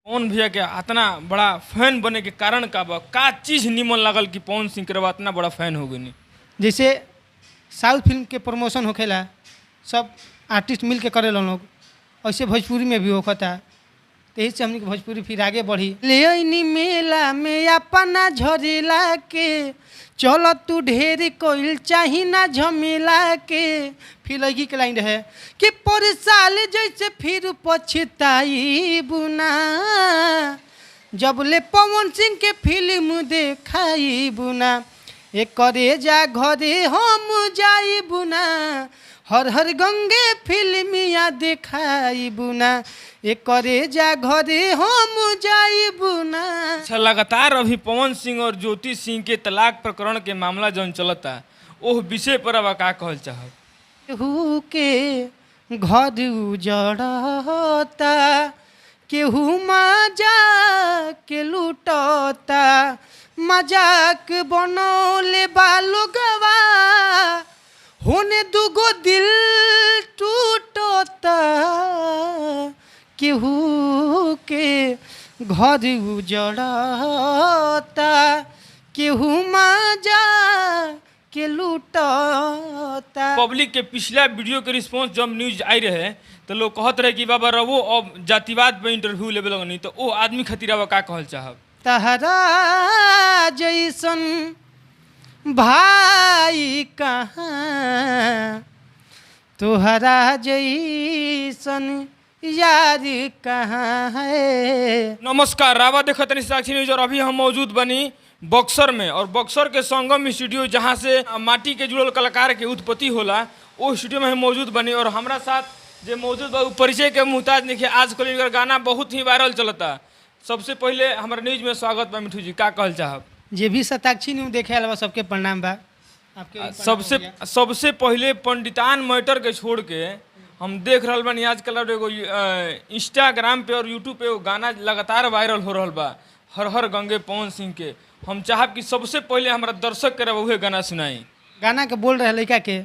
पवन भैया के इतना बड़ा फैन बने के कारण का चीज़ निमन लागल कि पवन सिंह के इतना बड़ा फैन हो गई। जैसे साउथ फिल्म के प्रमोशन होखेला, सब आर्टिस्ट मिल के करेला लोग, ऐसे भोजपुरी में भी होता। तो यही से हमने भोजपुरी फिर आगे बढ़ी। ले अइनी मेला में अपना झरेला के, चलो तू ढेर कोइल चाही ना झमेला के। फिर लगी के लाइन रहे कि पर साल जैसे फिर पछताई बुना, जब ले पवन सिंह के फिल्म देखाई बुना। एक करे जा घरे हम जाई बुना, हर हर गंगे फिल्मिया देखाई बुना। एक करे जा घरे हम जाई बुना। अच्छा, लगातार अभी पवन सिंह और ज्योति सिंह के तलाक प्रकरण के मामला जौन चलता, ओह विषय पर अब का कहल चाहब? केहू के घर उजड़ता, केहू मजाक लूटता, मजाक बनौले बालोगवा, होने दुगो दिल टूटता। केहू के घर उजड़ता, केहू मजाक के लूटता। पब्लिक के पिछला वीडियो के रिस्पांस जब न्यूज आई रहे तो लोग कहत रहे कि बाबा रवो अब जातिवाद पे इंटरव्यू लेवे लगनी, तो वो आदमी खातिर अब का कहल चाहब? तहरा जैसन भाई कहाँ, तोहरा जैसन यार कहाँ है। नमस्कार, रावा देखत तनी साक्षी न्यूज और अभी हम मौजूद बनी बक्सर में, और बक्सर के संगम स्टूडियो जहाँ से माटी के जुड़ल कलाकार के उत्पत्ति होला, वो स्टूडियो में हम मौजूद बनी। और हमारा साथ जो मौजूद बा परिचय के मुहताज नहीं है। आजकल इनका गाना बहुत ही वायरल चलता। सबसे पहले हमारे न्यूज में स्वागत बा मिठू जी, का कहल चाहब? जे भी सताक्षी न्यूज देखे वाला सबके प्रणाम बा। आपके सबसे पहले पंडितान मैटर के छोड़ के हम देख रहा बानी आजकल एगो इंस्टाग्राम पे और यूट्यूब पे वो गाना लगातार वायरल हो रहा बा, हर हर गंगे पवन सिंह के। हम चाहब कि सबसे पहले हमारा दर्शक के वह गाना सुनाई। गाना के बोल रहे लड़का के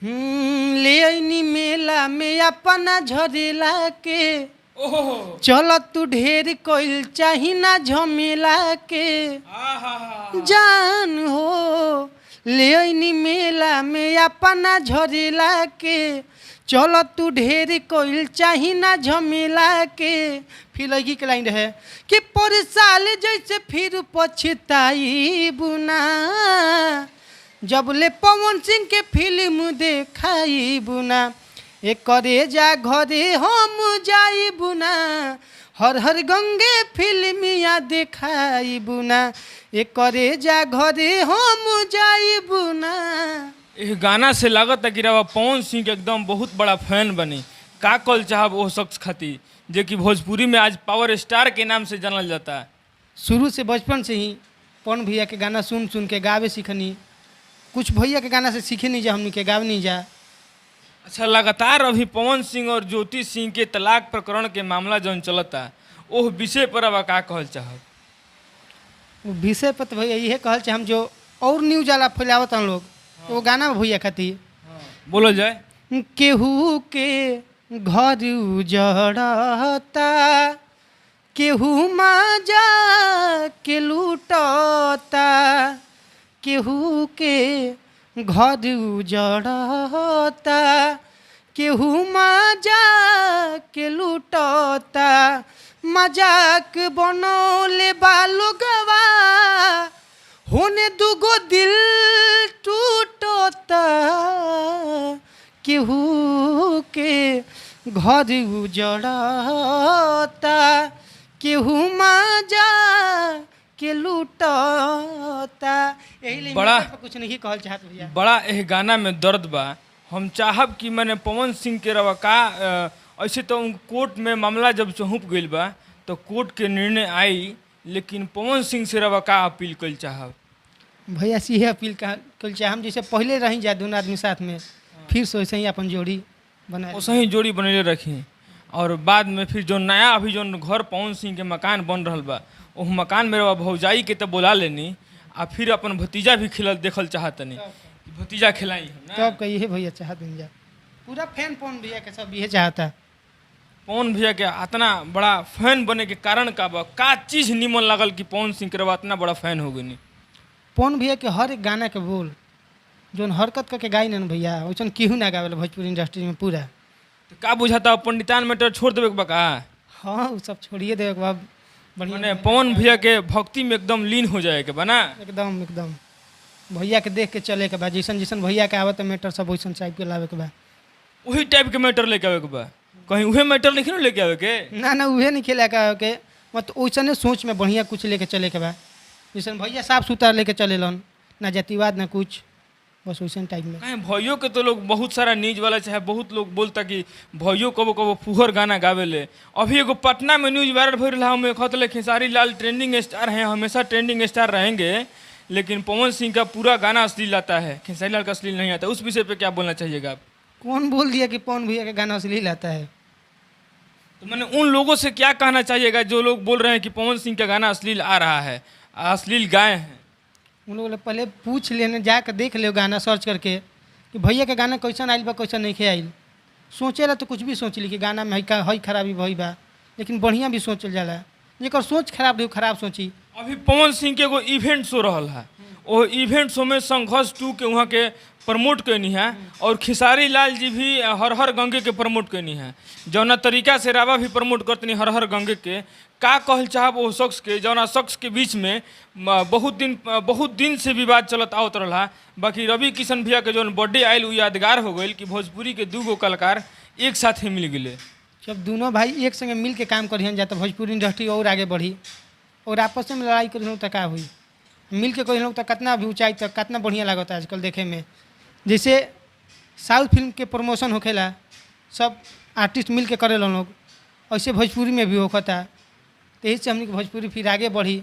ले अइनी मेला में अपना झरेला के, चलो तू ढेर कोइल चाही ना झमेला के। जान हो ले अइनी मेला में अपना झरेला के, चलो तू ढेर कोइल चाही ना झमेला के। फिर लगी के लाइन रहे कि पर साल जैसे फिर पछताई बुना, जब ले पवन सिंह के फिल्म देखाई बुना। एक करे जा घरे हम जाई बुना, हर हर गंगे फिल्मिया देखाई बुना। एक करे जा घरे हम जाई बुना। इस गाना से लागत है कि रवा पवन सिंह के एकदम बहुत बड़ा फैन बनी। का कल चाहब वो शख्स खातिर जो कि भोजपुरी में आज पावर स्टार के नाम से जानल जाता है? शुरू से बचपन से ही पवन भैया के गाना सुन सुन के गावे सीखनी। कुछ भैया के गाना से सीखे नहीं जा, हमनी के गावे नहीं जा। अच्छा, लगातार अभी पवन सिंह और ज्योति सिंह के तलाक प्रकरण के मामला जौन चलता, ओह विषय पर अब का कहल चाहब? वो विषय पर तो भैया यही कहल चाहे हम जो और न्यूज वाला फैलावत हम लोग, वो गाना भैया खातिर बोलो जाए। केहू के घर उजड़ता, केहू मजाक लूटता, केहू के घर उजड़ता, केहू मजाक लूटता, मजाक बनौले बालोगवा, होने दुगो दिल टूटता। केहू के घर उजड़ता, केहू मजाक के लूटता। बड़ा कुछ नहीं कहल चाहत भैया। बड़ा एह गाना में दर्द बा। हम चाहब कि मैंने पवन सिंह के रवा का ऐसे तो कोर्ट में मामला जब चहुप गई बा तो कोर्ट के निर्णय आई, लेकिन पवन सिंह से रवा का अपील कल चाहब? भैया सीहे अपील कल चाहे हम जैसे पहले रही जा दोनों आदमी साथ में, फिर से वैसे ही अपन जोड़ी बनाए, वैसे ही जोड़ी बनैले रखी। और बाद में फिर जो नया अभी जो घर पवन सिंह के मकान बन रहा बा, वो मकान में रवा भौजाई के तो बुला लेनी, आ फिर अपन भतीजा भी खिलल देखल चाहतनी, भतीजा खिलाई। तब कही है भैया चाहत जा पूरा फैन पवन भैया के सब ये चाहता। पवन भैया के इतना बड़ा फैन बने के कारण का चीज निमन लागल कि पवन सिंह के रवा इतना बड़ा फैन हो गई? पवन भैया के हर एक गाना के बोल जोन हरकत करके गाई न भैया वैसन केहू ना गावेला भोजपुरी इंडस्ट्री में पूरा। तो का बुझाता पंडितान मैटर छोड़ देवे के बा का? हाँ वो सब छोड़िए देवे के बाद बढ़िया मैंने पवन भैया के भक्ति में एकदम लीन हो जाए के बा ना? एकदम एकदम भैया के देख के चले के बा, जैसन जैसन भैया के आवत मैटर सब वैसन टाइप के लावे के बा। वही टाइप के मैटर लेके आवे के बा? कहीं उहे मैटर नहीं लेके आवे के? ना ना उहे नहीं खेला के मत वैसने सोच में बढ़िया कुछ लेके चले के बा, जैसन भैया साफ सुथरा लेके चले लन, ना जातिवाद ना कुछ, बस वैसन टाइप में। कहीं भैयों के तो लोग बहुत सारा न्यूज वाला चाहे बहुत लोग बोलता कि भैयों कबो कबो फुहर गाना गावे ले। अभी एगो पटना में न्यूज वायरल हो रहा हमें कहते खेसारी लाल ट्रेंडिंग स्टार हैं, हमेशा ट्रेंडिंग स्टार रहेंगे, लेकिन पवन सिंह का पूरा गाना अश्लील आता है, खेसारी लाल का अश्लील नहीं आता। उस विषय पे क्या बोलना चाहिएगा आप? कौन बोल दिया कि पवन भैया का गाना अश्लील आता है? तो मैंने उन लोगों से क्या कहना चाहिएगा जो लोग बोल रहे हैं कि पवन सिंह का गाना अश्लील आ रहा है, अश्लील गाए हैं? उन लोगों ने पहले पूछ लेने जाकर देख ले गाना सर्च करके कि भैया के गाना कैसन आइल बा कैसन नहीं आइल। सोचेला तो कुछ भी सोच ली कि गाना में हई खराबी भई बा, लेकिन बढ़िया भी सोचल जाला। जेकर सोच खराब रही खराब सोची। अभी पवन सिंह के एगो इवेंट शो रहा है, वो इवेंट शो में संघर्ष 2 के वहाँ के प्रमोट कैनी है और खेसारी लाल जी भी हर हर गंगे के प्रमोट कैनी है। जौना तरीका से रावा भी प्रमोट करतनी हर हर गंगे के, का कहल चाहब वो शख्स के जौना शख्स के बीच में बहुत दिन से विवाद चलत आवत रहा। बाकी रवि किशन भैया के जौन बर्थडे आयल वो यादगार हो गई कि भोजपुरी के 2 गो कलाकार एक साथ ही मिल गए। जब दोनों भाई एक संगे मिल के काम करिहन जा तो भोजपुरी इंडस्ट्री और आगे बढ़ी, और आपस में लड़ाई करी तो का हुई? मिल के कही तो कितना भी ऊंचाई तक कितना बढ़िया लगता है आजकल देखे में। जैसे साउथ फिल्म के प्रमोशन होखेला सब आर्टिस्ट मिल के करे लोग, ऐसे भोजपुरी में भी होता। तो यही से हमने भोजपुरी फिर आगे बढ़ी।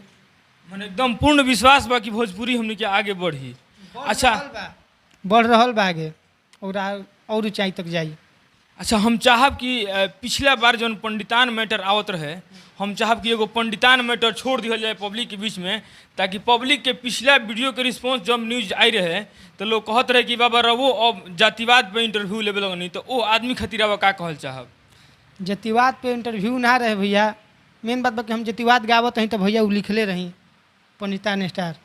मैंने एकदम पूर्ण विश्वास बा कि भोजपुरी हमने के आगे बढ़ी। अच्छा बढ़ रहा बा आगे और ऊंचाई तक जाई। अच्छा हम चाहब कि पिछला बार जौन पंडितान मैटर आवत रहे, हम चाहब कि एगो पंडितान मैटर छोड़ दिया जाए पब्लिक के बीच में, ताकि पब्लिक के पिछला वीडियो के रिस्पांस जब न्यूज आई रहे तो लोग कहत रहे कि बाबा रवो अब जातिवाद पे इंटरव्यू लेवे लगनी, तो वो आदमी खातिर अब का कहल चाहब? जातिवाद पे इंटरव्यू ना रहे भैया, मेन बात बा कि हम जातिवाद गावत रही तो भैया वो लिखले रही पंडितान स्टार,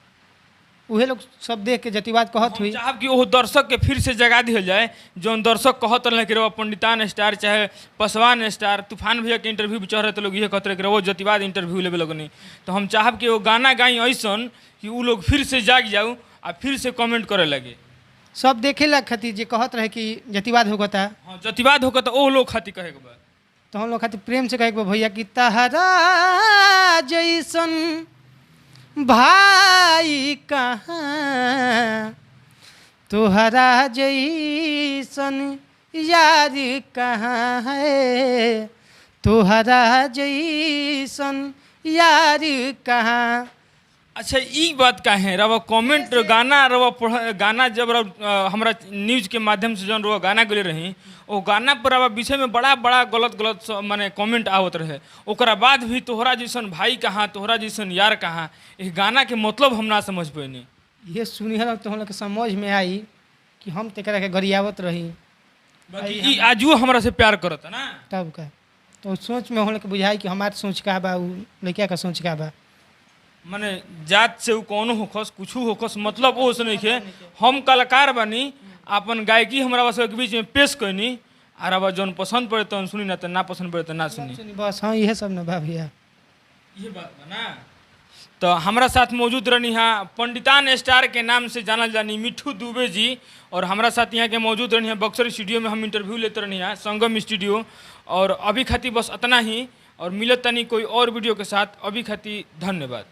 उहे लोग सब देख के जातिवाद कहत हुई। चाहब कि वो दर्शक के फिर से जगा दिया जाए, जौन दर्शक कहत रहे कि रवा पंडितान स्टार चाहे पसवान स्टार, तूफान भैया के इंटरव्यू भी चढ़ रहे तो लोग ये कहते रहे कि रवो जातिवाद इंटरव्यू लेवे लगनी। तो हम चाहब कि वो गाना गाई ऐसन कि वो लोग फिर से जाग जाऊ और फिर से कमेंट करे लगे। सब देखे ला खातिर जे कहत रहे कि जातिवाद होता। हाँ जातिवाद होगा तो वो लोग खातिर कहे के बा, तो हम लोग खातिर प्रेम से कहे के बा भैया कि तहरा जैसन भाई कहाँ, तोहरा जैसन यार कहाँ है, तोहरा जैसन यार कहाँ। अच्छा ई बात का है रवा कमेंट गाना रवा गाना जब हमरा न्यूज के माध्यम से जौन रवा गाना गले रही वो गाना पर रवा विषय में बड़ा गलत माने कमेंट आवत रहे। ओकरा बाद भी तोहरा जैसन भाई कहाँ, तोहरा जैसन यार कहाँ, इस गाना के मतलब हम ना समझ पैनी। ये सुनी तो हम लोग के समझ में आई कि हम तेकरा के गरियावत रही, बाकी ई आजू हमरा से प्यार करता ना तब का तो सोच में हम लोग के बुझाई कि हमार सोच का बा लड़किया का सोच का बा। माने जात से कौनो होखस कुछ होखस मतलब वो से नहीं खे, हम कलाकार बनी अपन गायकी हमरा बस के बीच में पेश करनी और अब जौन पसंद पड़े तो सुनी ना तो ना पसंद पड़े तो ना सुनी बस। हाँ यह सब ना बा भैया, ये बात बा ना। तो हमारा साथ मौजूद रहनी हाँ पंडितान स्टार के नाम से जानल जानी मिठू दुबे जी, और हमारा साथ यहाँ के मौजूद रहनी है बक्सर स्टूडियो में हम इंटरव्यू लेते रहनी है संगम स्टूडियो। और अभी खातिर बस इतना ही, और मिलत तनी कोई और वीडियो के साथ। अभी खातिर धन्यवाद।